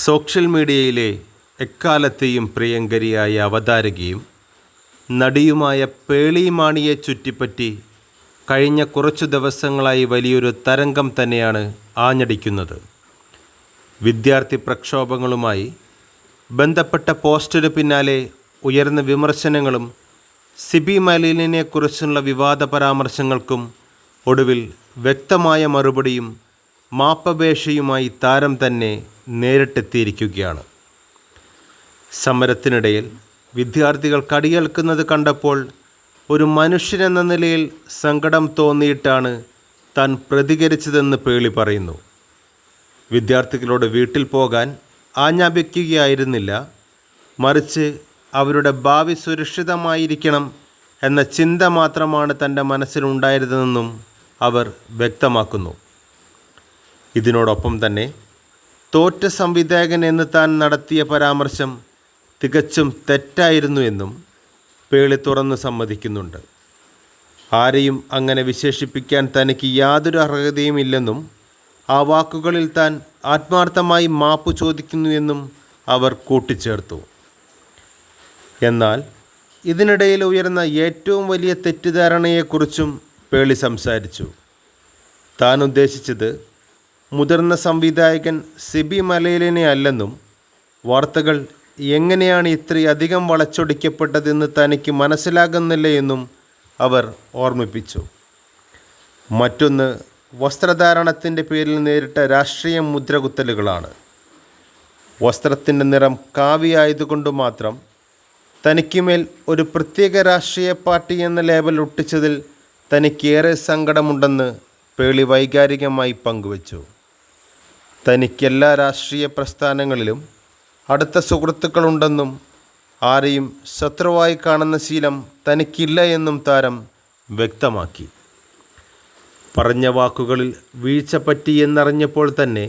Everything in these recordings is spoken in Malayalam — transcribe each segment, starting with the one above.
സോഷ്യൽ മീഡിയയിലെ എക്കാലത്തെയും പ്രിയങ്കരിയായ അവതാരകയും നടിയുമായ പേളി മാണിയെ ചുറ്റിപ്പറ്റി കഴിഞ്ഞ കുറച്ചു ദിവസങ്ങളായി വലിയൊരു തരംഗം തന്നെയാണ് ആഞ്ഞടിക്കുന്നത്. വിദ്യാർത്ഥി പ്രക്ഷോഭങ്ങളുമായി ബന്ധപ്പെട്ട പോസ്റ്റിന് പിന്നാലെ ഉയർന്ന വിമർശനങ്ങളും സിബി മലയിലിനെക്കുറിച്ചുള്ള വിവാദ പരാമർശങ്ങൾക്കും ഒടുവിൽ വ്യക്തമായ മറുപടിയും മാപ്പപേക്ഷയുമായി താരം തന്നെ നേരിട്ടെത്തിയിരിക്കുകയാണ്. സമരത്തിനിടയിൽ വിദ്യാർത്ഥികൾ കടിയേൽക്കുന്നത് കണ്ടപ്പോൾ ഒരു മനുഷ്യനെന്ന നിലയിൽ സങ്കടം തോന്നിയിട്ടാണ് താൻ പ്രതികരിച്ചതെന്ന് പേളി പറയുന്നു. വിദ്യാർത്ഥികളോട് വീട്ടിൽ പോകാൻ ആജ്ഞാപിക്കുകയായിരുന്നില്ല, മറിച്ച് അവരുടെ ഭാവി സുരക്ഷിതമായിരിക്കണം എന്ന ചിന്ത മാത്രമാണ് തൻ്റെ മനസ്സിലുണ്ടായിരുന്നതെന്നും അവർ വ്യക്തമാക്കുന്നു. ഇതിനോടൊപ്പം തന്നെ തോറ്റ സംവിധായകൻ എന്ന് താൻ നടത്തിയ പരാമർശം തികച്ചും തെറ്റായിരുന്നു എന്നും പേളി തുറന്നു സമ്മതിക്കുന്നുണ്ട്. ആരെയും അങ്ങനെ വിശേഷിപ്പിക്കാൻ തനിക്ക് യാതൊരു അർഹതയുമില്ലെന്നും ആ വാക്കുകളിൽ താൻ ആത്മാർത്ഥമായി മാപ്പ് ചോദിക്കുന്നു എന്നും അവർ കൂട്ടിച്ചേർത്തു. എന്നാൽ ഇതിനിടയിൽ ഉയർന്ന ഏറ്റവും വലിയ തെറ്റിദ്ധാരണയെക്കുറിച്ചും പേളി സംസാരിച്ചു. താൻ ഉദ്ദേശിച്ചത് മുതിർന്ന സംവിധായകൻ സിബി മലയിലിനെ അല്ലെന്നും വാർത്തകൾ എങ്ങനെയാണ് ഇത്രയധികം വളച്ചൊടിക്കപ്പെട്ടതെന്ന് തനിക്ക് മനസ്സിലാകുന്നില്ല എന്നും അവർ ഓർമ്മിപ്പിച്ചു. മറ്റൊന്ന്, വസ്ത്രധാരണത്തിൻ്റെ പേരിൽ നേരിട്ട രാഷ്ട്രീയ മുദ്രകുത്തലുകളാണ്. വസ്ത്രത്തിൻ്റെ നിറം കാവിയായതുകൊണ്ട് മാത്രം തനിക്കുമേൽ ഒരു പ്രത്യേക രാഷ്ട്രീയ പാർട്ടി എന്ന ലേബൽ ഒട്ടിച്ചതിൽ തനിക്കേറെ സങ്കടമുണ്ടെന്ന് പേളി വൈകാരികമായി പങ്കുവച്ചു. തനിക്കെല്ലാ രാഷ്ട്രീയ പ്രസ്ഥാനങ്ങളിലും അടുത്ത സുഹൃത്തുക്കളുണ്ടെന്നും ആരെയും ശത്രുവായി കാണുന്ന ശീലം തനിക്കില്ല എന്നും താരം വ്യക്തമാക്കി. പറഞ്ഞ വാക്കുകളിൽ വീഴ്ച പറ്റി എന്നറിഞ്ഞപ്പോൾ തന്നെ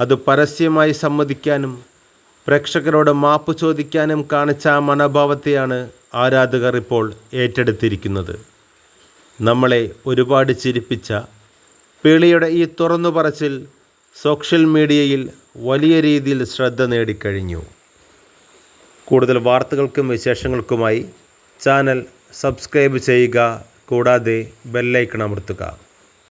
അത് പരസ്യമായി സമ്മതിക്കാനും പ്രേക്ഷകരോട് മാപ്പ് ചോദിക്കാനും കാണിച്ച ആ മനോഭാവത്തെയാണ് ആരാധകർ ഇപ്പോൾ ഏറ്റെടുത്തിരിക്കുന്നത്. നമ്മളെ ഒരുപാട് ചിരിപ്പിച്ച പേളിയുടെ ഈ തുറന്നു പറച്ചിൽ സോഷ്യൽ മീഡിയയിൽ വലിയ രീതിയിൽ ശ്രദ്ധ നേടിക്കഴിഞ്ഞു. കൂടുതൽ വാർത്തകൾക്കും വിശേഷങ്ങൾക്കുമായി ചാനൽ സബ്സ്ക്രൈബ് ചെയ്യുക, കൂടാതെ ബെല്ലൈക്കൺ അമർത്തുക.